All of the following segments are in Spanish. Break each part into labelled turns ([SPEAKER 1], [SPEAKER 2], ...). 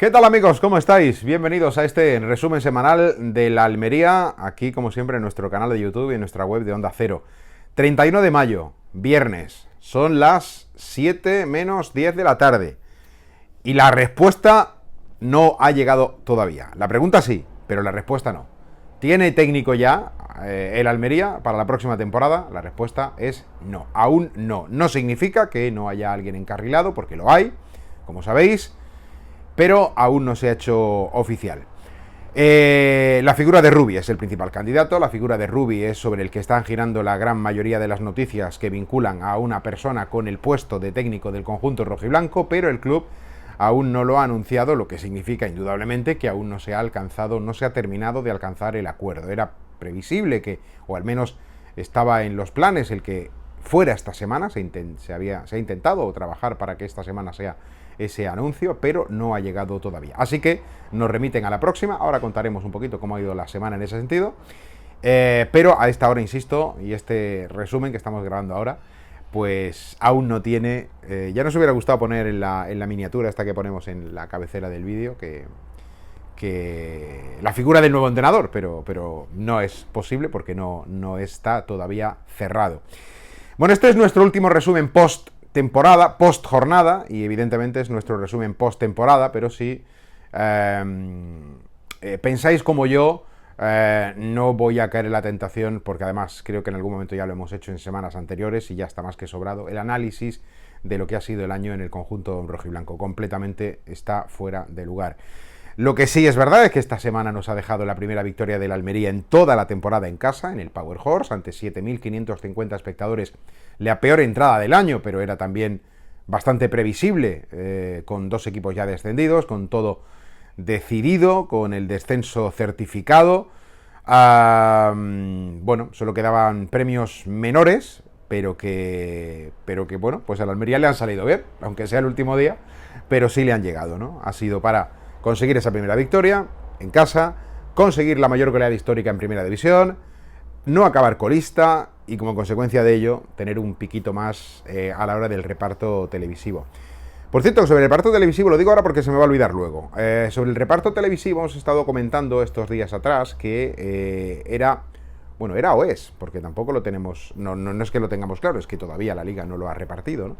[SPEAKER 1] ¿Qué tal, amigos? ¿Cómo estáis? Bienvenidos a este resumen semanal de la Almería, aquí como siempre en nuestro canal de YouTube y en nuestra web de Onda Cero. 31 de mayo, viernes, son las 7 menos 10 de la tarde y la respuesta no ha llegado todavía. La pregunta sí, pero la respuesta no. ¿Tiene técnico ya el Almería para la próxima temporada? La respuesta es no, aún no. No significa que no haya alguien encarrilado, porque lo hay, como sabéis, pero aún no se ha hecho oficial. La figura de Rubi es el principal candidato. La figura de Rubi es sobre el que están girando la gran mayoría de las noticias que vinculan a una persona con el puesto de técnico del conjunto rojiblanco, pero el club aún no lo ha anunciado, lo que significa indudablemente que aún no se ha alcanzado, no se ha terminado de alcanzar el acuerdo. Era previsible que, o al menos estaba en los planes, el que fuera esta semana. Se ha intentado trabajar para que esta semana sea ese anuncio, pero no ha llegado todavía. Así que nos remiten a la próxima. Ahora contaremos un poquito cómo ha ido la semana en ese sentido. Pero a esta hora, insisto, y este resumen que estamos grabando ahora, pues aún no tiene... ya nos hubiera gustado poner en la miniatura esta que ponemos en la cabecera del vídeo, que la figura del nuevo entrenador, pero no es posible porque no está todavía cerrado. Bueno, este es nuestro último resumen post-temporada, post-jornada, y evidentemente es nuestro resumen post-temporada, pero si pensáis como yo, no voy a caer en la tentación, porque además creo que en algún momento ya lo hemos hecho en semanas anteriores y ya está más que sobrado, el análisis de lo que ha sido el año en el conjunto rojiblanco. Completamente está fuera de lugar. Lo que sí es verdad es que esta semana nos ha dejado la primera victoria del Almería en toda la temporada en casa, en el Power Horse, ante 7.550 espectadores, la peor entrada del año, pero era también bastante previsible, con dos equipos ya descendidos, con todo decidido, con el descenso certificado. Bueno, solo quedaban premios menores, pero que bueno, pues al Almería le han salido bien, aunque sea el último día, pero sí le han llegado, ¿no? Ha sido para conseguir esa primera victoria en casa, conseguir la mayor goleada histórica en primera división, no acabar colista y como consecuencia de ello tener un piquito más a la hora del reparto televisivo. Por cierto, sobre el reparto televisivo, lo digo ahora porque se me va a olvidar luego. Sobre el reparto televisivo hemos estado comentando estos días atrás que era o es, porque tampoco lo tenemos, no es que lo tengamos claro, es que todavía la liga no lo ha repartido, ¿no?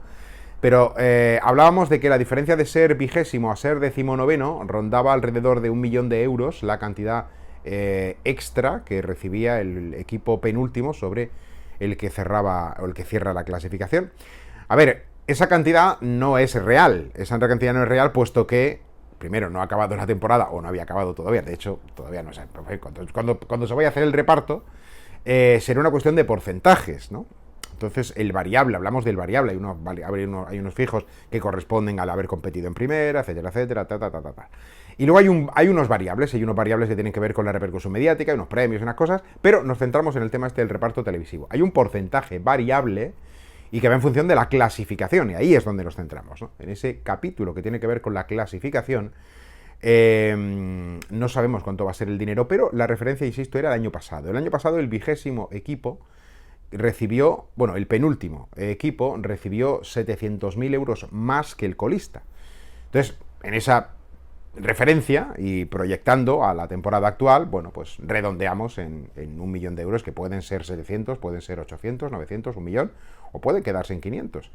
[SPEAKER 1] Pero hablábamos de que la diferencia de ser 20º a ser 19º rondaba alrededor de 1 millón de euros la cantidad extra que recibía el equipo penúltimo sobre el que cerraba o el que cierra la clasificación. A ver, esa cantidad no es real, puesto que primero no ha acabado la temporada o no había acabado todavía, de hecho todavía no sé, cuando se vaya a hacer el reparto será una cuestión de porcentajes, ¿no? Entonces, el variable, hablamos del variable, hay unos fijos que corresponden al haber competido en primera, etcétera, etcétera, Y luego hay unos variables que tienen que ver con la repercusión mediática, hay unos premios, unas cosas, pero nos centramos en el tema del reparto televisivo. Hay un porcentaje variable y que va en función de la clasificación, y ahí es donde nos centramos, ¿no? En ese capítulo que tiene que ver con la clasificación, no sabemos cuánto va a ser el dinero, pero la referencia, insisto, era el año pasado. El año pasado el 20º equipo recibió, el penúltimo equipo recibió 700.000 euros más que el colista. Entonces, en esa referencia y proyectando a la temporada actual, pues redondeamos en 1 millón de euros, que pueden ser 700, pueden ser 800, 900, 1 millón, o puede quedarse en 500.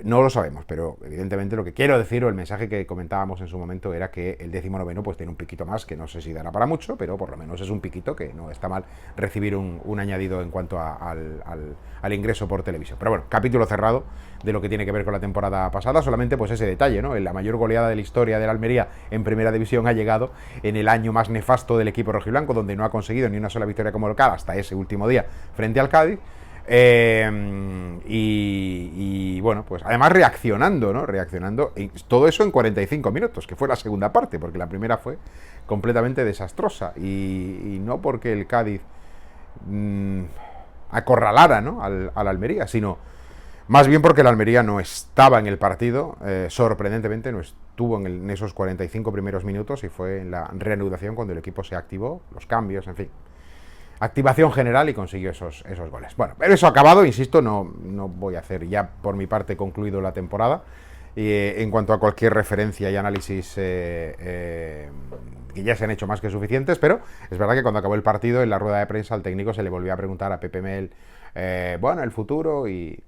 [SPEAKER 1] No lo sabemos, pero evidentemente lo que quiero decir, o el mensaje que comentábamos en su momento, era que el 19º pues tiene un piquito más, que no sé si dará para mucho, pero por lo menos es un piquito que no está mal recibir un añadido en cuanto al ingreso por televisión. Pero bueno, capítulo cerrado de lo que tiene que ver con la temporada pasada, solamente pues ese detalle, ¿no? La mayor goleada de la historia del Almería en primera división ha llegado en el año más nefasto del equipo rojiblanco, donde no ha conseguido ni una sola victoria como local hasta ese último día frente al Cádiz. Bueno, pues además reaccionando, y todo eso en 45 minutos, que fue la segunda parte, porque la primera fue completamente desastrosa, y no porque el Cádiz acorralara, ¿no?, al Almería, sino más bien porque el Almería no estaba en el partido, sorprendentemente no estuvo en esos 45 primeros minutos, y fue en la reanudación cuando el equipo se activó, los cambios, en fin, activación general, y consiguió esos goles. Bueno, pero eso ha acabado, insisto, no voy a hacer ya por mi parte concluido la temporada. en cuanto a cualquier referencia y análisis que ya se han hecho más que suficientes, pero es verdad que cuando acabó el partido, en la rueda de prensa, al técnico se le volvió a preguntar a Pepe Mel, bueno, el futuro, y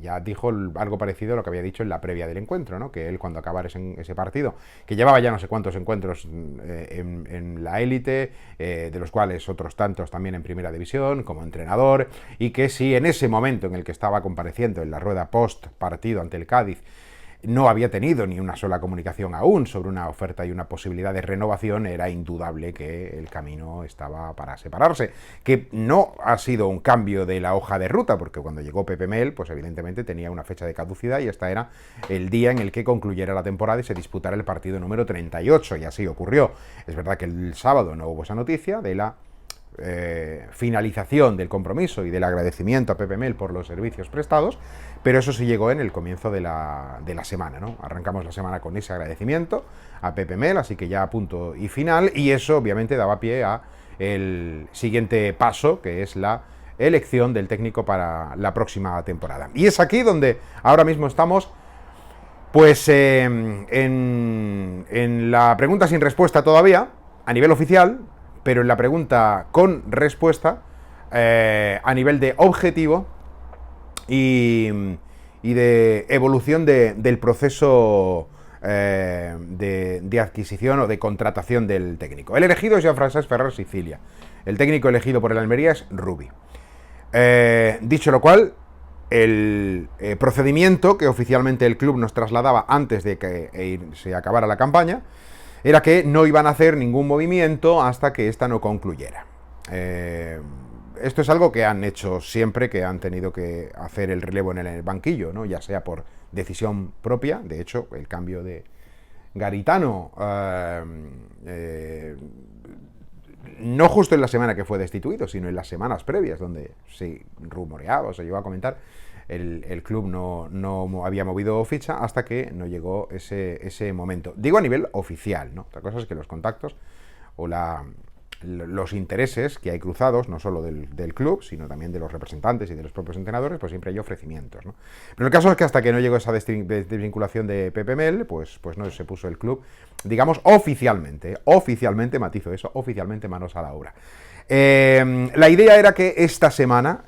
[SPEAKER 1] ya dijo algo parecido a lo que había dicho en la previa del encuentro, ¿no? Que él, cuando acabara ese partido, que llevaba ya no sé cuántos encuentros en la élite, de los cuales otros tantos también en primera división, como entrenador, y que si en ese momento en el que estaba compareciendo en la rueda post partido ante el Cádiz no había tenido ni una sola comunicación aún sobre una oferta y una posibilidad de renovación, era indudable que el camino estaba para separarse, que no ha sido un cambio de la hoja de ruta, porque cuando llegó Pepe Mel, pues evidentemente tenía una fecha de caducidad y esta era el día en el que concluyera la temporada y se disputara el partido número 38, y así ocurrió. Es verdad que el sábado no hubo esa noticia de la finalización del compromiso y del agradecimiento a Pepe Mel por los servicios prestados, pero eso sí llegó en el comienzo de la semana, ¿no? Arrancamos la semana con ese agradecimiento a Pepe Mel, así que ya a punto y final, y eso obviamente daba pie a el siguiente paso, que es la elección del técnico para la próxima temporada. Y es aquí donde ahora mismo estamos, pues en la pregunta sin respuesta todavía, a nivel oficial, pero en la pregunta con respuesta, a nivel de objetivo y de evolución del proceso de adquisición o de contratación del técnico. El elegido es Jean-François Ferrer Sicilia. El técnico elegido por el Almería es Rubi. Dicho lo cual, el procedimiento que oficialmente el club nos trasladaba antes de que se acabara la campaña era que no iban a hacer ningún movimiento hasta que esta no concluyera. Esto es algo que han hecho siempre que han tenido que hacer el relevo en el banquillo, ¿no? Ya sea por decisión propia. De hecho, el cambio de Garitano, no justo en la semana que fue destituido, sino en las semanas previas, donde se rumoreaba o se llegó a comentar, el club no había movido ficha hasta que no llegó ese momento. Digo a nivel oficial, ¿no? Otra cosa es que los contactos o los intereses que hay cruzados, no solo del club, sino también de los representantes y de los propios entrenadores, pues siempre hay ofrecimientos, ¿no? Pero el caso es que hasta que no llegó esa desvinculación de Pepe Mel, pues no se puso el club, digamos, oficialmente, matizo eso, oficialmente manos a la obra. La idea era que esta semana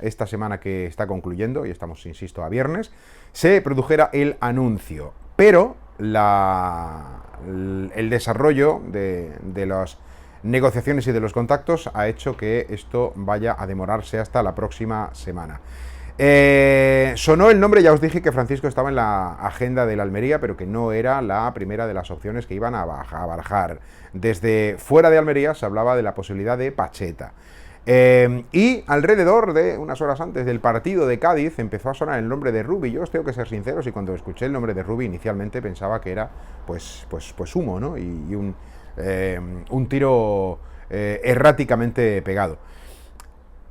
[SPEAKER 1] que está concluyendo, y estamos, insisto, a viernes, se produjera el anuncio, pero el desarrollo de las negociaciones y de los contactos ha hecho que esto vaya a demorarse hasta la próxima semana. Sonó el nombre, ya os dije que Francisco estaba en la agenda de la Almería, pero que no era la primera de las opciones que iban a barajar. Desde fuera de Almería se hablaba de la posibilidad de Pacheta. Y alrededor de unas horas antes del partido de Cádiz empezó a sonar el nombre de Rubi. Yo os tengo que ser sinceros, y cuando escuché el nombre de Rubi inicialmente pensaba que era pues humo, ¿no? Y un tiro erráticamente pegado.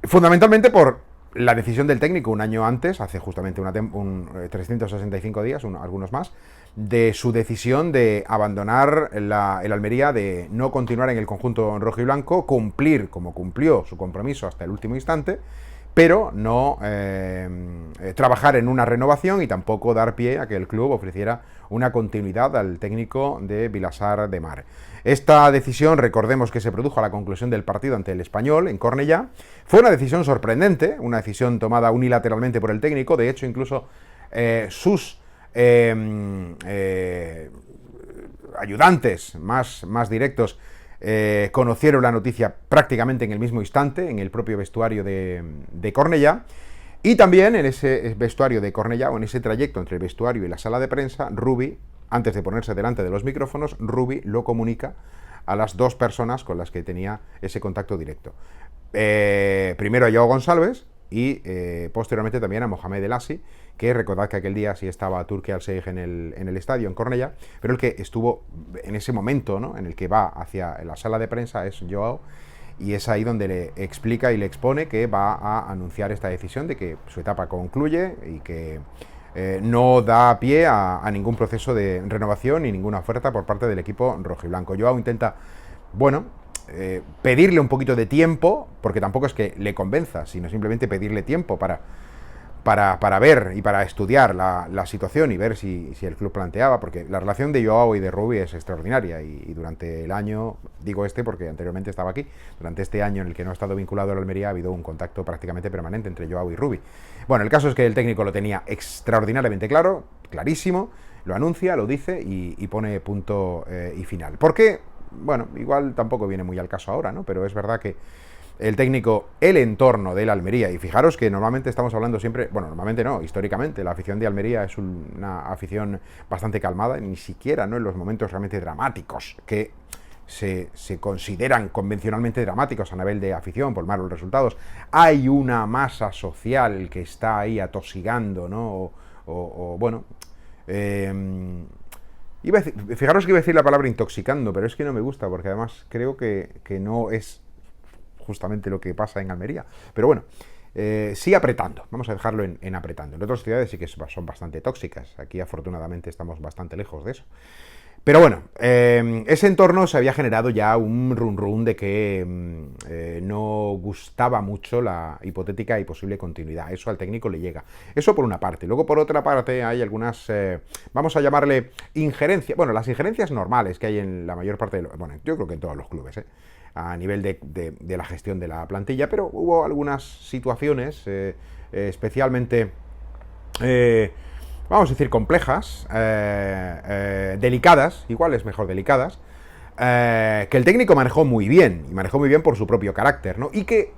[SPEAKER 1] Fundamentalmente por la decisión del técnico un año antes, hace justamente 365 días, algunos más, de su decisión de abandonar el Almería, de no continuar en el conjunto rojo y blanco, cumplir como cumplió su compromiso hasta el último instante, pero no trabajar en una renovación y tampoco dar pie a que el club ofreciera una continuidad al técnico de Vilassar de Mar. Esta decisión, recordemos que se produjo a la conclusión del partido ante el Español en Cornellá. Fue una decisión sorprendente, una decisión tomada unilateralmente por el técnico. De hecho, incluso sus ayudantes más directos conocieron la noticia prácticamente en el mismo instante, en el propio vestuario de Cornellá. Y también en ese vestuario de Cornellá, o en ese trayecto entre el vestuario y la sala de prensa, Rubi, antes de ponerse delante de los micrófonos, Rubi lo comunica a las dos personas con las que tenía ese contacto directo. Primero a Joao Gonçalves y posteriormente también a Mohamed El Assi, que recordad que aquel día sí estaba Turki Al-Sheikh en el estadio, en Cornellá, pero el que estuvo en ese momento, ¿no?, en el que va hacia la sala de prensa es Joao, y es ahí donde le explica y le expone que va a anunciar esta decisión de que su etapa concluye y que no da pie a ningún proceso de renovación ni ninguna oferta por parte del equipo rojiblanco. Joao intenta, pedirle un poquito de tiempo, porque tampoco es que le convenza, sino simplemente pedirle tiempo para ver y para estudiar la situación y ver si el club planteaba, porque la relación de Joao y de Rubi es extraordinaria y durante el año, digo porque anteriormente estaba aquí, durante este año en el que no ha estado vinculado a la Almería ha habido un contacto prácticamente permanente entre Joao y Rubi. Bueno, el caso es que el técnico lo tenía extraordinariamente claro, clarísimo, lo anuncia, lo dice y pone punto y final. ¿Por qué? Bueno, igual tampoco viene muy al caso ahora, ¿no? Pero es verdad que el técnico, el entorno de la Almería, y fijaros que normalmente estamos hablando siempre, bueno, normalmente no, históricamente, la afición de Almería es una afición bastante calmada, ni siquiera, ¿no?, en los momentos realmente dramáticos que se consideran convencionalmente dramáticos a nivel de afición por malos resultados, hay una masa social que está ahí atosigando, ¿no? Bueno, fijaros que iba a decir la palabra intoxicando, pero es que no me gusta, porque además creo que no es justamente lo que pasa en Almería. Pero bueno, sí apretando, vamos a dejarlo en apretando. En otras ciudades sí que son bastante tóxicas, aquí afortunadamente estamos bastante lejos de eso. Pero bueno, ese entorno se había generado ya un run de que no gustaba mucho la hipotética y posible continuidad. Eso al técnico le llega. Eso por una parte. Luego por otra parte hay algunas, vamos a llamarle injerencias, bueno, las injerencias normales que hay en la mayor parte de los, bueno, yo creo que en todos los clubes, a nivel de la gestión de la plantilla, pero hubo algunas situaciones especialmente, vamos a decir, complejas, delicadas, igual es mejor delicadas, que el técnico manejó muy bien, y manejó muy bien por su propio carácter, ¿no? Y que,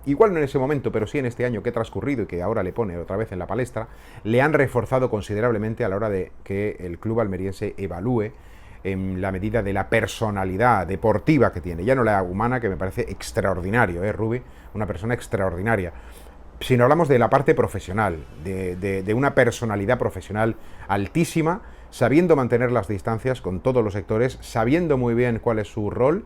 [SPEAKER 1] igual no en ese momento, pero sí en este año que ha transcurrido y que ahora le pone otra vez en la palestra, le han reforzado considerablemente a la hora de que el club almeriense evalúe en la medida de la personalidad deportiva que tiene, ya no la humana, que me parece extraordinario, Rubi, una persona extraordinaria, sino hablamos de la parte profesional, de una personalidad profesional altísima, sabiendo mantener las distancias con todos los sectores, sabiendo muy bien cuál es su rol,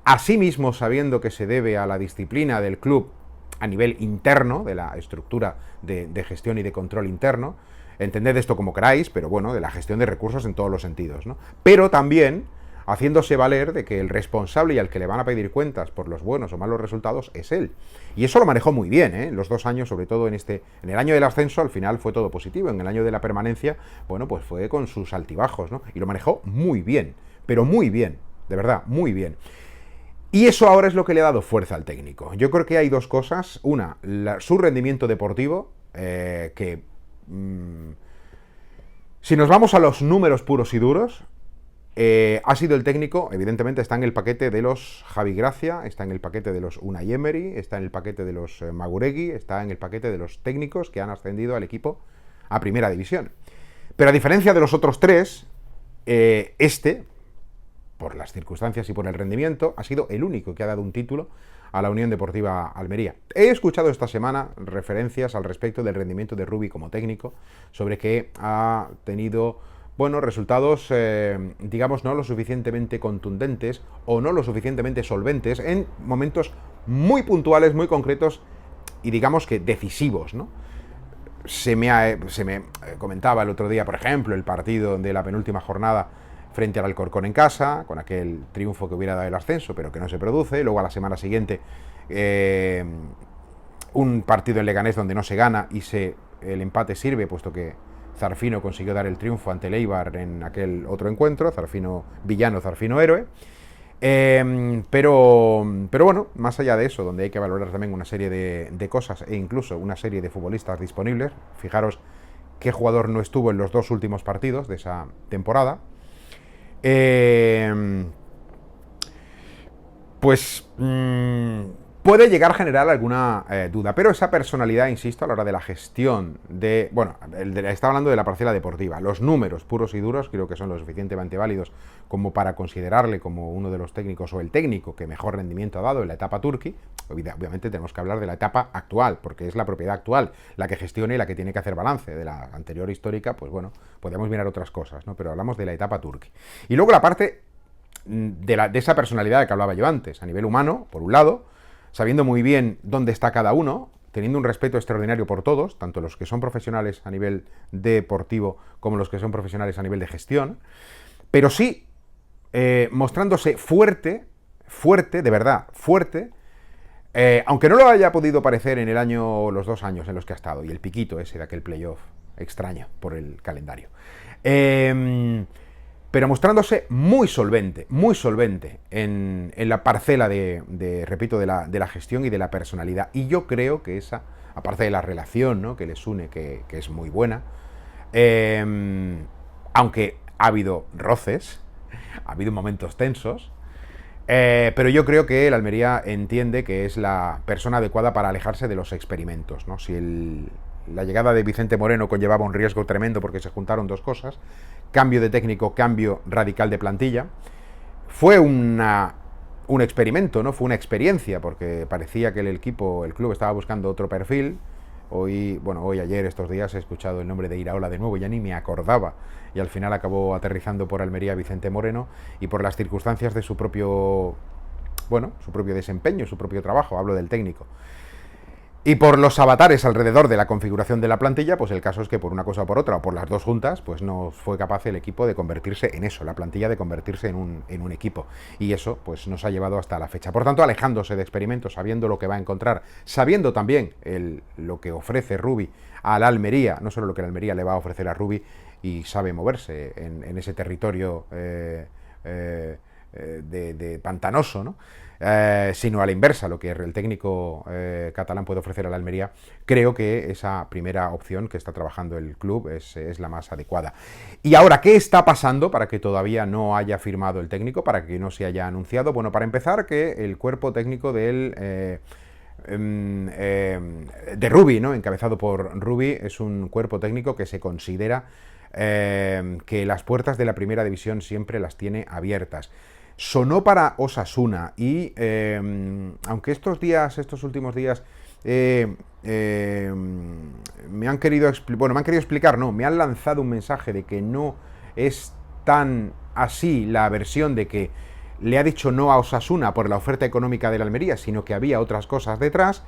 [SPEAKER 1] asimismo sabiendo que se debe a la disciplina del club a nivel interno, de la estructura de gestión y de control interno. Entended esto como queráis, pero bueno, de la gestión de recursos en todos los sentidos, ¿no? Pero también haciéndose valer de que el responsable y al que le van a pedir cuentas por los buenos o malos resultados es él. Y eso lo manejó muy bien, ¿eh? Los 2 años, sobre todo en el año del ascenso, al final fue todo positivo. En el año de la permanencia, bueno, pues fue con sus altibajos, ¿no? Y lo manejó muy bien, pero muy bien, de verdad, muy bien. Y eso ahora es lo que le ha dado fuerza al técnico. Yo creo que hay dos cosas. Una, su rendimiento deportivo, que si nos vamos a los números puros y duros, ha sido el técnico, evidentemente está en el paquete de los Javi Gracia, está en el paquete de los Unai Emery, está en el paquete de los Maguregui, está en el paquete de los técnicos que han ascendido al equipo a primera división. Pero a diferencia de los otros tres, por las circunstancias y por el rendimiento, ha sido el único que ha dado un título a la Unión Deportiva Almería. He escuchado esta semana referencias al respecto del rendimiento de Rubi como técnico, sobre que ha tenido, bueno, resultados, digamos, no lo suficientemente contundentes o no lo suficientemente solventes en momentos muy puntuales, muy concretos y digamos que decisivos, ¿no? Se me comentaba el otro día, por ejemplo, el partido de la penúltima jornada frente al Alcorcón en casa, con aquel triunfo que hubiera dado el ascenso, pero que no se produce. Luego a la semana siguiente un partido en Leganés donde no se gana y el empate sirve, puesto que Zarfino consiguió dar el triunfo ante el Eibar en aquel otro encuentro, Zarfino villano, Zarfino héroe. Pero bueno, más allá de eso, donde hay que valorar también una serie de cosas e incluso una serie de futbolistas disponibles, fijaros qué jugador no estuvo en los 2 últimos partidos de esa temporada, pues puede llegar a generar alguna duda, pero esa personalidad, insisto, a la hora de la gestión de, bueno, está hablando de la parcela deportiva, los números puros y duros creo que son lo suficientemente válidos como para considerarle como uno de los técnicos o el técnico que mejor rendimiento ha dado en la etapa turqui. Obviamente tenemos que hablar de la etapa actual, porque es la propiedad actual la que gestiona y la que tiene que hacer balance. De la anterior histórica, pues bueno, podemos mirar otras cosas, ¿no? Pero hablamos de la etapa turqui. Y luego la parte de esa personalidad de que hablaba yo antes, a nivel humano, por un lado, sabiendo muy bien dónde está cada uno, teniendo un respeto extraordinario por todos, tanto los que son profesionales a nivel deportivo como los que son profesionales a nivel de gestión, pero sí mostrándose fuerte, de verdad, fuerte, Aunque no lo haya podido parecer en el año, los 2 años en los que ha estado, y el piquito ese de aquel playoff extraño por el calendario. Pero mostrándose muy solvente en la parcela repito, de la gestión y de la personalidad. Y yo creo que esa, aparte de la relación, ¿no?, que les une, que es muy buena, aunque ha habido roces, ha habido momentos tensos, pero yo creo que el Almería entiende que es la persona adecuada para alejarse de los experimentos, ¿no? Si la llegada de Vicente Moreno conllevaba un riesgo tremendo porque se juntaron dos cosas: cambio de técnico, cambio radical de plantilla. Fue un experimento, ¿no? Fue una experiencia, porque parecía que el club estaba buscando otro perfil. Hoy, ayer, estos días, he escuchado el nombre de Iraola de nuevo, ya ni me acordaba, y al final acabó aterrizando por Almería Vicente Moreno, y por las circunstancias de su propio desempeño, su propio trabajo, hablo del técnico. Y por los avatares alrededor de la configuración de la plantilla, pues el caso es que por una cosa o por otra, o por las dos juntas, pues no fue capaz el equipo de convertirse en eso, la plantilla de convertirse en un equipo. Y eso pues nos ha llevado hasta la fecha. Por tanto, alejándose de experimentos, sabiendo lo que va a encontrar, sabiendo también lo que ofrece Rubi a la Almería, no solo lo que la Almería le va a ofrecer a Rubi, y sabe moverse en ese territorio de pantanoso, ¿no? Sino a la inversa, lo que el técnico catalán puede ofrecer a la Almería. Creo que esa primera opción que está trabajando el club es la más adecuada. Y ahora, ¿qué está pasando para que todavía no haya firmado el técnico, para que no se haya anunciado? Bueno, para empezar, que el cuerpo técnico de Rubi, ¿no?, encabezado por Rubi, es un cuerpo técnico que se considera que las puertas de la primera división siempre las tiene abiertas. Sonó para Osasuna y aunque estos últimos días me han querido explicar, no, me han lanzado un mensaje de que no es tan así la versión de que le ha dicho no a Osasuna por la oferta económica de la Almería, sino que había otras cosas detrás.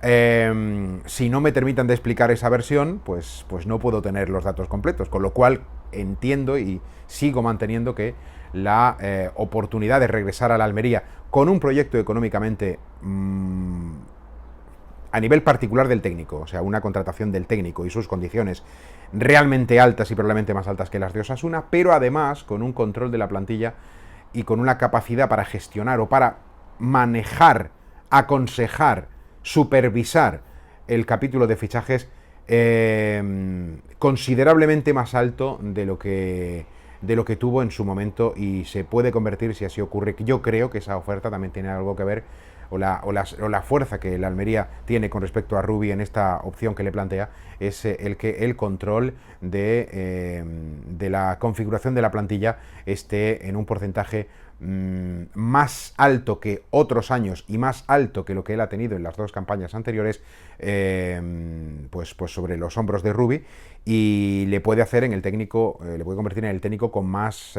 [SPEAKER 1] Si no me terminan de explicar esa versión, pues no puedo tener los datos completos, con lo cual entiendo y sigo manteniendo que la oportunidad de regresar a la Almería con un proyecto económicamente a nivel particular del técnico, o sea, una contratación del técnico y sus condiciones realmente altas y probablemente más altas que las de Osasuna, pero además con un control de la plantilla y con una capacidad para gestionar o para manejar, aconsejar, supervisar el capítulo de fichajes considerablemente más alto de lo que tuvo en su momento, y se puede convertir, si así ocurre. Yo creo que esa oferta también tiene algo que ver, o la fuerza que la Almería tiene con respecto a Rubi en esta opción que le plantea, es el control de la configuración de la plantilla esté en un porcentaje más alto que otros años y más alto que lo que él ha tenido en las dos campañas anteriores, pues sobre los hombros de Rubi, y le puede hacer le puede convertir en el técnico con más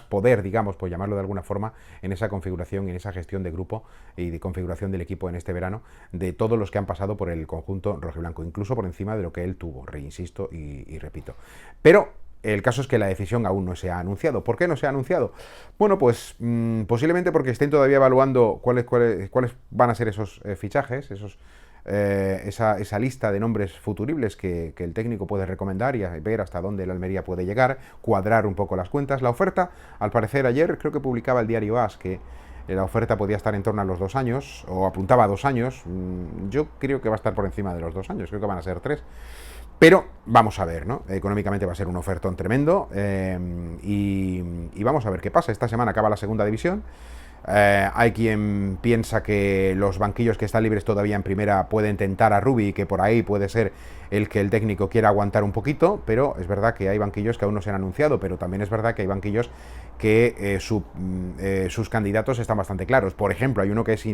[SPEAKER 1] poder, digamos, por llamarlo de alguna forma, en esa configuración y en esa gestión de grupo y de configuración del equipo en este verano, de todos los que han pasado por el conjunto rojiblanco, incluso por encima de lo que él tuvo, reinsisto y repito. Pero el caso es que la decisión aún no se ha anunciado. ¿Por qué no se ha anunciado? Bueno, pues posiblemente porque estén todavía evaluando cuáles van a ser esos fichajes, esa lista de nombres futuribles que el técnico puede recomendar, y ver hasta dónde la Almería puede llegar, cuadrar un poco las cuentas. La oferta, al parecer ayer, creo que publicaba el diario AS que la oferta podía estar en torno a los 2 años, o apuntaba a 2 años. Yo creo que va a estar por encima de los 2 años, creo que van a ser 3. Pero vamos a ver, ¿no? Económicamente va a ser un ofertón tremendo, y vamos a ver qué pasa. Esta semana acaba la segunda división. Hay quien piensa que los banquillos que están libres todavía en primera pueden tentar a Rubi, y que por ahí puede ser el que el técnico quiera aguantar un poquito, pero es verdad que hay banquillos que aún no se han anunciado, pero también es verdad que hay banquillos que sus candidatos están bastante claros. Por ejemplo, hay uno que es,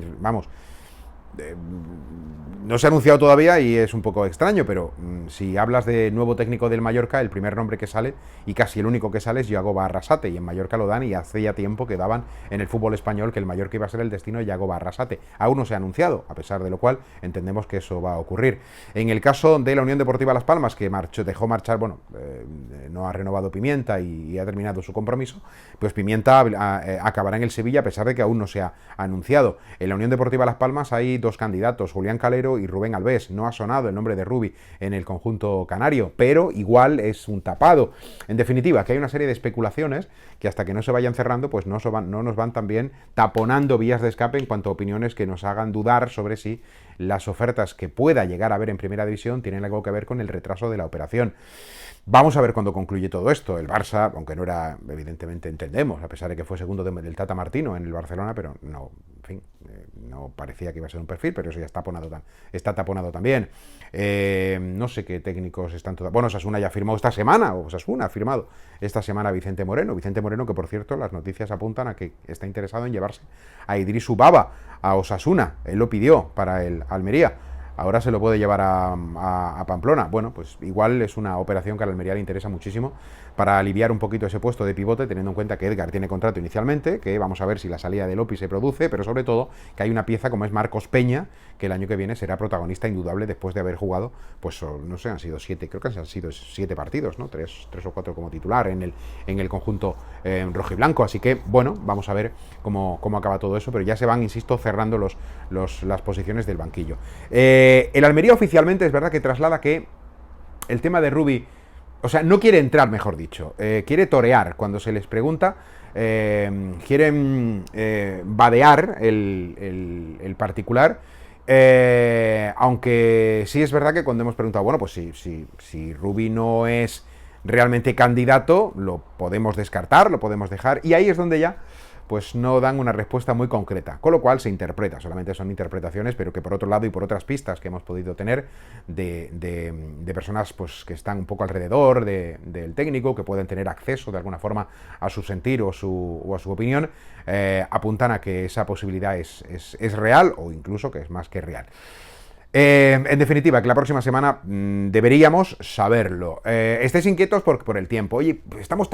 [SPEAKER 1] no se ha anunciado todavía y es un poco extraño, pero si hablas de nuevo técnico del Mallorca, el primer nombre que sale, y casi el único que sale, es Yago Arrasate, y en Mallorca lo dan, y hace ya tiempo que daban en el fútbol español que el Mallorca iba a ser el destino de Yago Arrasate. Aún no se ha anunciado, a pesar de lo cual entendemos que eso va a ocurrir. En el caso de la Unión Deportiva Las Palmas, que dejó marchar, no ha renovado Pimienta y ha terminado su compromiso, pues Pimienta acabará en el Sevilla, a pesar de que aún no se ha anunciado. En la Unión Deportiva Las Palmas hay dos candidatos, Julián Calero y Rubén Alves. No ha sonado el nombre de Rubi en el conjunto canario, pero igual es un tapado. En definitiva, que hay una serie de especulaciones que hasta que no se vayan cerrando, pues no nos van también taponando vías de escape en cuanto a opiniones que nos hagan dudar sobre si las ofertas que pueda llegar a haber en Primera División tienen algo que ver con el retraso de la operación. Vamos a ver cuándo concluye todo esto. El Barça, aunque no era, evidentemente entendemos, a pesar de que fue segundo del Tata Martino en el Barcelona, pero no, en fin, no parecía que iba a ser un perfil, pero eso ya está taponado también. No sé qué técnicos están todavía. Bueno, Osasuna ya firmó esta semana, Osasuna ha firmado esta semana a Vicente Moreno, que por cierto las noticias apuntan a que está interesado en llevarse a Idrisu Baba a Osasuna. Él lo pidió para el Almería. Ahora se lo puede llevar a Pamplona. Bueno, pues igual es una operación que al Almería le interesa muchísimo para aliviar un poquito ese puesto de pivote, teniendo en cuenta que Edgar tiene contrato inicialmente, que vamos a ver si la salida de Lopi se produce, pero sobre todo que hay una pieza como es Marcos Peña, que el año que viene será protagonista indudable después de haber jugado, pues no sé, han sido 7 partidos, ¿no? 3 o 4 como titular en el conjunto rojiblanco. Así que, bueno, vamos a ver cómo acaba todo eso, pero ya se van, insisto, cerrando las posiciones del banquillo. El Almería oficialmente es verdad que traslada que el tema de Rubi, o sea, no quiere entrar, mejor dicho, quiere torear cuando se les pregunta, quieren vadear el particular, aunque sí es verdad que cuando hemos preguntado, bueno, pues si Rubi no es realmente candidato, lo podemos descartar, lo podemos dejar, y ahí es donde ya pues no dan una respuesta muy concreta, con lo cual se interpreta, solamente son interpretaciones, pero que por otro lado y por otras pistas que hemos podido tener de personas pues que están un poco alrededor del técnico, que pueden tener acceso de alguna forma a su sentir o a su opinión, apuntan a que esa posibilidad es real, o incluso que es más que real. En definitiva, que la próxima semana deberíamos saberlo. Estéis inquietos por el tiempo. Oye, estamos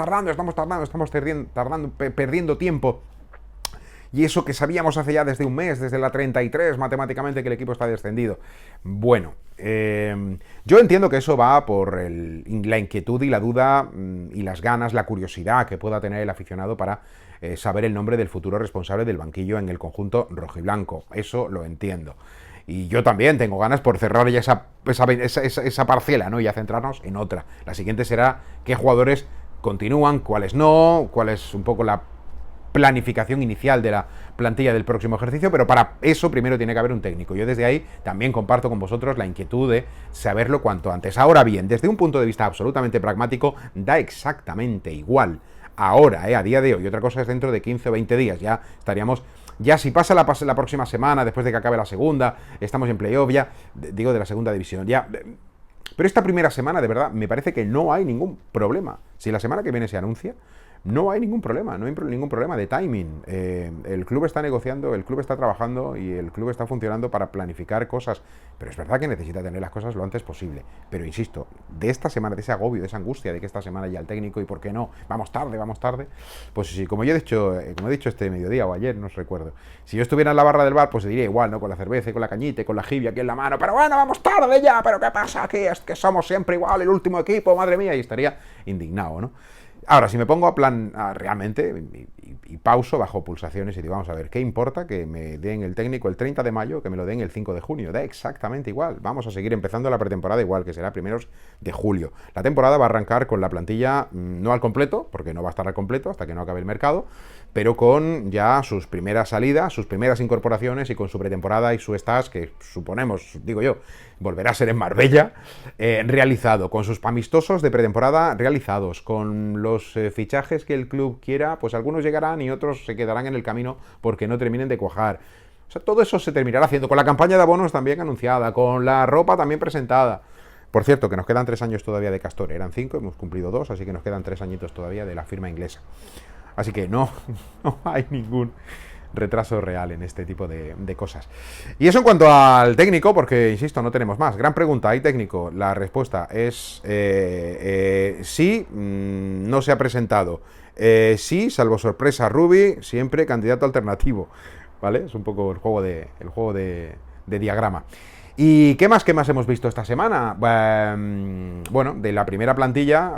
[SPEAKER 1] perdiendo tiempo. Y eso que sabíamos hace ya desde un mes, desde la 33, matemáticamente, que el equipo está descendido. Bueno, yo entiendo que eso va por la inquietud y la duda y las ganas, la curiosidad que pueda tener el aficionado para saber el nombre del futuro responsable del banquillo en el conjunto rojiblanco. Eso lo entiendo. Y yo también tengo ganas por cerrar ya esa parcela, ¿no? Y ya centrarnos en otra. La siguiente será qué jugadores continúan, cuáles no, cuál es un poco la planificación inicial de la plantilla del próximo ejercicio, pero para eso primero tiene que haber un técnico. Yo desde ahí también comparto con vosotros la inquietud de saberlo cuanto antes. Ahora bien, desde un punto de vista absolutamente pragmático, da exactamente igual ahora, a día de hoy. Y otra cosa es dentro de 15 o 20 días, ya estaríamos... Ya si pasa la próxima semana, después de que acabe la segunda, estamos en playoff ya, digo de la segunda división, ya. Pero esta primera semana, de verdad, me parece que no hay ningún problema. Si la semana que viene se anuncia, no hay ningún problema, no hay ningún problema de timing. El club está negociando, el club está trabajando y el club está funcionando para planificar cosas, pero es verdad que necesita tener las cosas lo antes posible. Pero insisto, de esta semana, de ese agobio, de esa angustia de que esta semana ya el técnico y por qué no, vamos tarde, pues sí, como he dicho este mediodía o ayer, no os recuerdo, si yo estuviera en la barra del bar, pues se diría igual, ¿no? Con la cerveza, con la cañita, con la jibia aquí en la mano, pero bueno, vamos tarde ya, pero ¿qué pasa aquí? Es que somos siempre igual, el último equipo, madre mía, y estaría indignado, ¿no? Ahora, si me pongo a plan realmente y pauso bajo pulsaciones y digo, vamos a ver, ¿qué importa que me den el técnico el 30 de mayo, que me lo den el 5 de junio? Da exactamente igual. Vamos a seguir empezando la pretemporada igual, que será primeros de julio. La temporada va a arrancar con la plantilla no al completo, porque no va a estar al completo hasta que no acabe el mercado, pero con ya sus primeras salidas, sus primeras incorporaciones y con su pretemporada y su stage, que suponemos, digo yo, volverá a ser en Marbella, realizado, con sus amistosos de pretemporada realizados, con los fichajes que el club quiera, pues algunos llegarán y otros se quedarán en el camino porque no terminen de cuajar. O sea, todo eso se terminará haciendo, con la campaña de abonos también anunciada, con la ropa también presentada. Por cierto, que nos quedan 3 años todavía de Castore, eran 5, hemos cumplido 2, así que nos quedan 3 añitos todavía de la firma inglesa. Así que no hay retraso real en este tipo de cosas. Y eso en cuanto al técnico, porque, insisto, no tenemos más. Gran pregunta, ¿hay técnico? La respuesta es sí, no se ha presentado. Sí, salvo sorpresa, Rubi, siempre candidato alternativo. ¿Vale? Es un poco el juego de diagrama. ¿Y qué más hemos visto esta semana? Bueno, de la primera plantilla,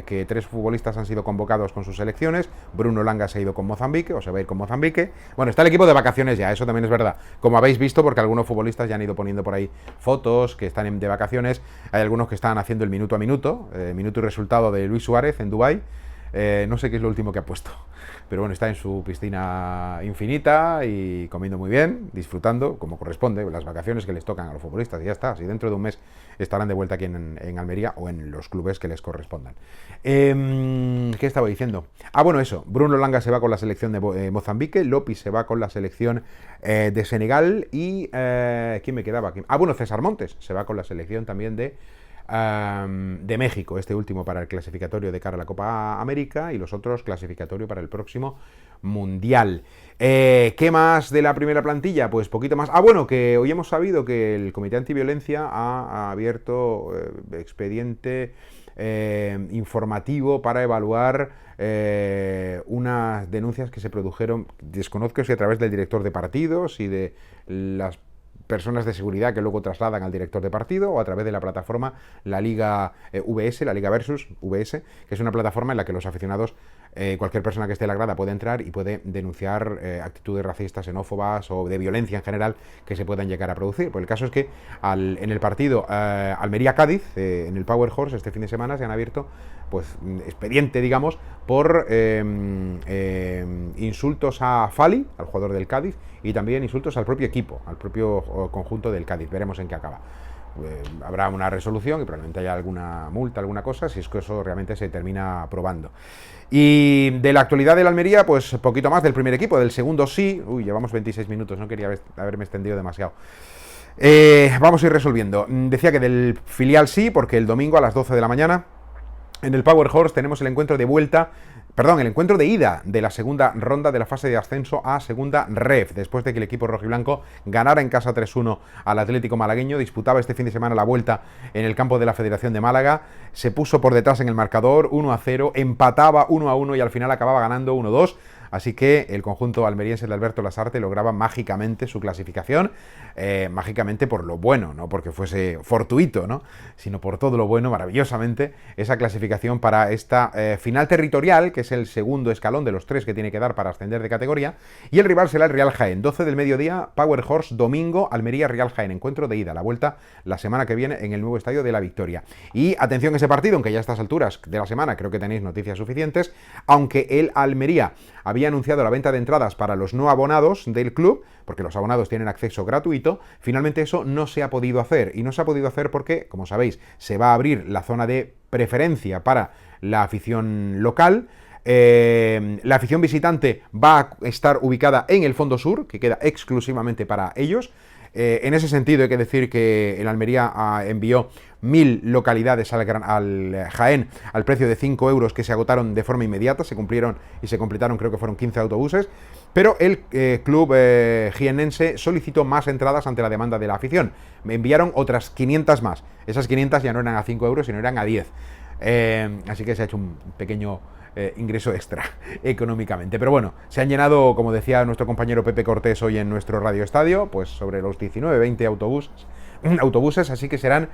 [SPEAKER 1] que 3 futbolistas han sido convocados con sus selecciones. Bruno Langa se ha ido con Mozambique, o se va a ir con Mozambique. Bueno, está el equipo de vacaciones ya, eso también es verdad. Como habéis visto, porque algunos futbolistas ya han ido poniendo por ahí fotos que están de vacaciones. Hay algunos que están haciendo el minuto a minuto, minuto y resultado de Luis Suárez en Dubái. No sé qué es lo último que ha puesto, pero bueno, está en su piscina infinita y comiendo muy bien, disfrutando como corresponde las vacaciones que les tocan a los futbolistas, y ya está. Si dentro de un mes estarán de vuelta aquí en Almería o en los clubes que les correspondan. ¿Qué estaba diciendo? Bueno, eso, Bruno Langa se va con la selección de Mozambique, Lopi se va con la selección de Senegal y ¿quién me quedaba aquí? Bueno, César Montes se va con la selección también de México, este último para el clasificatorio de cara a la Copa América y los otros clasificatorio para el próximo Mundial. ¿Qué más de la primera plantilla? Pues poquito más. Bueno, que hoy hemos sabido que el Comité Antiviolencia ha abierto expediente informativo para evaluar unas denuncias que se produjeron, desconozco si a través del director de partidos y de las personas de seguridad que luego trasladan al director de partido, o a través de la plataforma La Liga VS, la Liga Versus VS, que es una plataforma en la que los aficionados, cualquier persona que esté en la grada puede entrar y puede denunciar actitudes racistas, xenófobas o de violencia en general que se puedan llegar a producir. Pues el caso es que en el partido Almería-Cádiz, en el Power Horse, este fin de semana se han abierto pues expediente, digamos, por insultos a Fali, al jugador del Cádiz, y también insultos al propio equipo, al propio conjunto del Cádiz. Veremos en qué acaba. Habrá una resolución y probablemente haya alguna multa, alguna cosa, si es que eso realmente se termina aprobando. Y de la actualidad de la Almería, pues poquito más del primer equipo, del segundo sí. Llevamos 26 minutos, no quería haberme extendido demasiado. Vamos a ir resolviendo. Decía que del filial sí, porque el domingo a las 12 de la mañana en el Power Horse tenemos el encuentro el encuentro de ida de la segunda ronda de la fase de ascenso a segunda ref, después de que el equipo rojiblanco ganara en casa 3-1 al Atlético malagueño. Disputaba este fin de semana la vuelta en el campo de la Federación de Málaga, se puso por detrás en el marcador 1-0, empataba 1-1 y al final acababa ganando 1-2. Así que el conjunto almeriense de Alberto Lasarte lograba mágicamente su clasificación, mágicamente por lo bueno, no porque fuese fortuito, ¿no? Sino por todo lo bueno, maravillosamente, esa clasificación para esta final territorial, que es el segundo escalón de los 3 que tiene que dar para ascender de categoría, y el rival será el Real Jaén, 12 del mediodía, Power Horse, domingo, Almería-Real Jaén, encuentro de ida, la vuelta la semana que viene en el nuevo estadio de La Victoria. Y atención a ese partido, aunque ya a estas alturas de la semana creo que tenéis noticias suficientes, aunque el Almería había anunciado la venta de entradas para los no abonados del club, porque los abonados tienen acceso gratuito, finalmente eso no se ha podido hacer. Y no se ha podido hacer porque, como sabéis, se va a abrir la zona de preferencia para la afición local. La afición visitante va a estar ubicada en el fondo sur, que queda exclusivamente para ellos. En ese sentido hay que decir que el Almería envió 1000 localidades al Jaén al precio de 5 euros, que se agotaron de forma inmediata, se cumplieron y se completaron, creo que fueron 15 autobuses, pero el club jiennense solicitó más entradas ante la demanda de la afición. Me enviaron otras 500 más, esas 500 ya no eran a 5 euros, sino eran a 10. Así que se ha hecho un pequeño ingreso extra económicamente. Pero bueno, se han llenado, como decía nuestro compañero Pepe Cortés hoy en nuestro Radio Estadio, pues sobre los 19-20 autobuses, así que serán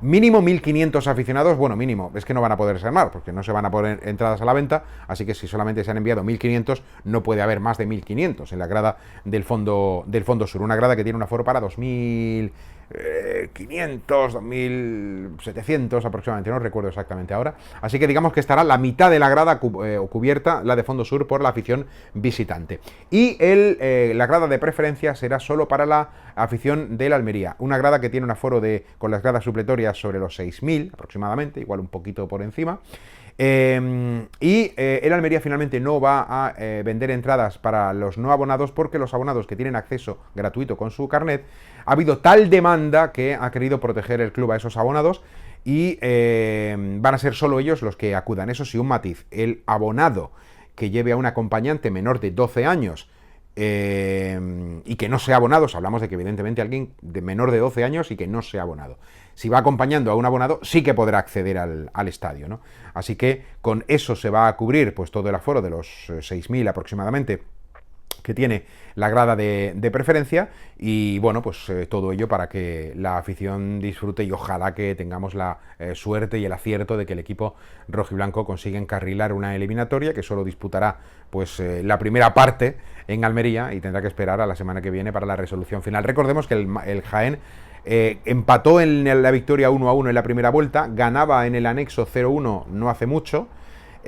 [SPEAKER 1] mínimo 1.500 aficionados. Bueno, mínimo, es que no van a poder ser más, porque no se van a poner entradas a la venta, así que si solamente se han enviado 1.500, no puede haber más de 1.500 en la grada del fondo sur, una grada que tiene un aforo para 2.500, 2.700 aproximadamente, no recuerdo exactamente ahora, así que digamos que estará la mitad de la grada cubierta, la de fondo sur, por la afición visitante. Y la grada de preferencia será solo para la afición de la Almería, una grada que tiene un aforo con las gradas supletorias sobre los 6.000 aproximadamente, igual un poquito por encima. El Almería finalmente no va a vender entradas para los no abonados, porque los abonados que tienen acceso gratuito con su carnet, ha habido tal demanda que ha querido proteger el club a esos abonados y van a ser solo ellos los que acudan. Eso sí, un matiz: el abonado que lleve a un acompañante menor de 12 años y que no sea abonado. Hablamos de que evidentemente alguien de menor de 12 años y que no sea abonado. Si va acompañando a un abonado, sí que podrá acceder al estadio, ¿no? Así que con eso se va a cubrir pues todo el aforo de los 6.000 aproximadamente que tiene la grada de preferencia, y bueno, pues todo ello para que la afición disfrute, y ojalá que tengamos la suerte y el acierto de que el equipo rojiblanco consiga encarrilar una eliminatoria que solo disputará pues la primera parte en Almería y tendrá que esperar a la semana que viene para la resolución final. Recordemos que el Jaén empató en la victoria 1-1 en la primera vuelta, ganaba en el anexo 0-1 no hace mucho,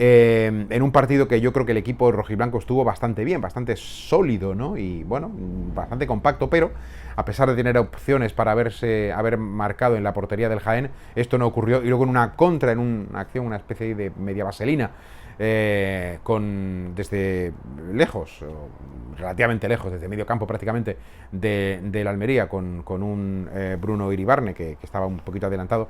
[SPEAKER 1] en un partido que yo creo que el equipo rojiblanco estuvo bastante bien, bastante sólido, ¿no? Y bueno, bastante compacto, pero a pesar de tener opciones para haber marcado en la portería del Jaén, esto no ocurrió. Y luego en una contra, en una acción, una especie de media vaselina, desde lejos, relativamente lejos, desde medio campo prácticamente, de la Almería, con un Bruno Iribarne que estaba un poquito adelantado.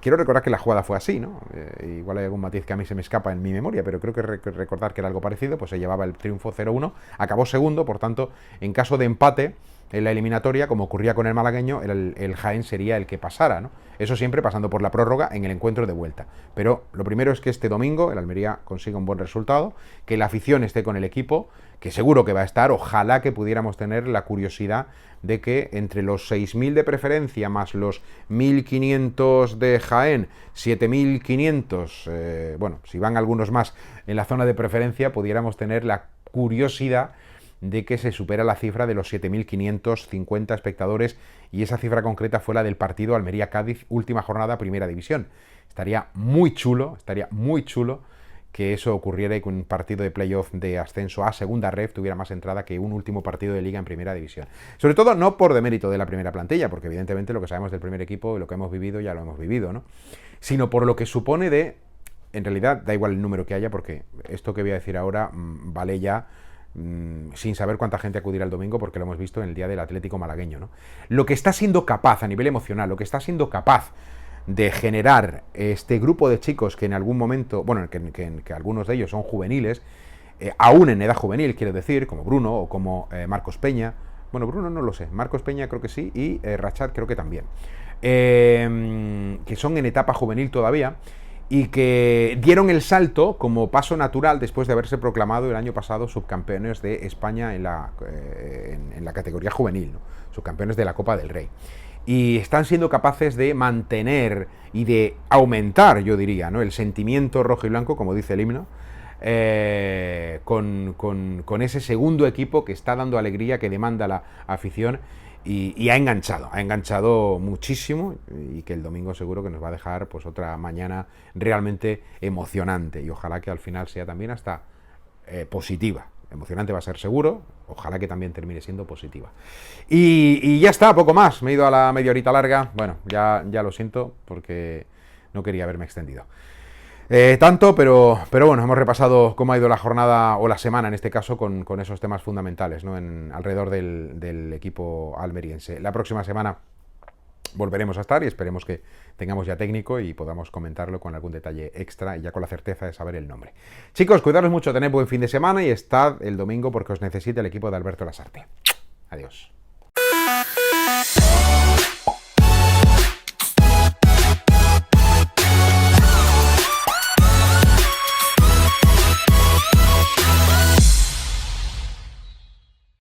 [SPEAKER 1] Quiero recordar que la jugada fue así, ¿no? Igual hay algún matiz que a mí se me escapa en mi memoria, pero creo que recordar que era algo parecido. Pues se llevaba el triunfo 0-1, acabó segundo, por tanto, en caso de empate en la eliminatoria, como ocurría con el malagueño, el Jaén sería el que pasara, ¿no? Eso siempre pasando por la prórroga en el encuentro de vuelta. Pero lo primero es que este domingo el Almería consiga un buen resultado, que la afición esté con el equipo, que seguro que va a estar. Ojalá que pudiéramos tener la curiosidad de que entre los 6.000 de preferencia más los 1.500 de Jaén, 7.500, bueno, si van algunos más en la zona de preferencia, pudiéramos tener la curiosidad de que se supera la cifra de los 7.550 espectadores, y esa cifra concreta fue la del partido Almería-Cádiz, última jornada, primera división. Estaría muy chulo que eso ocurriera y que un partido de playoff de ascenso a segunda ref tuviera más entrada que un último partido de liga en primera división. Sobre todo no por demérito de la primera plantilla, porque evidentemente lo que sabemos del primer equipo y lo que hemos vivido ya lo hemos vivido, ¿no? Sino por lo que supone en realidad da igual el número que haya, porque esto que voy a decir ahora vale ya sin saber cuánta gente acudirá el domingo, porque lo hemos visto en el día del Atlético malagueño, ¿no? Lo que está siendo capaz a nivel emocional, lo que está siendo capaz de generar este grupo de chicos que en algún momento, bueno, que algunos de ellos son juveniles, aún en edad juvenil, quiero decir, como Bruno o como Marcos Peña. Bueno, Bruno no lo sé, Marcos Peña creo que sí, y Rachat creo que también, que son en etapa juvenil todavía, y que dieron el salto como paso natural después de haberse proclamado el año pasado subcampeones de España en la categoría juvenil, ¿no? Subcampeones de la Copa del Rey. Y están siendo capaces de mantener y de aumentar, yo diría, ¿no?, el sentimiento rojo y blanco, como dice el himno, con ese segundo equipo que está dando alegría, que demanda la afición, y ha enganchado muchísimo, y que el domingo seguro que nos va a dejar pues otra mañana realmente emocionante, y ojalá que al final sea también hasta positiva. Emocionante va a ser seguro, ojalá que también termine siendo positiva. Y ya está, poco más, me he ido a la media horita larga, bueno, ya lo siento porque no quería haberme extendido tanto, pero bueno, hemos repasado cómo ha ido la jornada, o la semana en este caso, con esos temas fundamentales, ¿no?, alrededor del equipo almeriense. La próxima semana volveremos a estar y esperemos que tengamos ya técnico y podamos comentarlo con algún detalle extra y ya con la certeza de saber el nombre. Chicos, cuidaros mucho, tened buen fin de semana y estad el domingo porque os necesita el equipo de Alberto Lasarte. Adiós.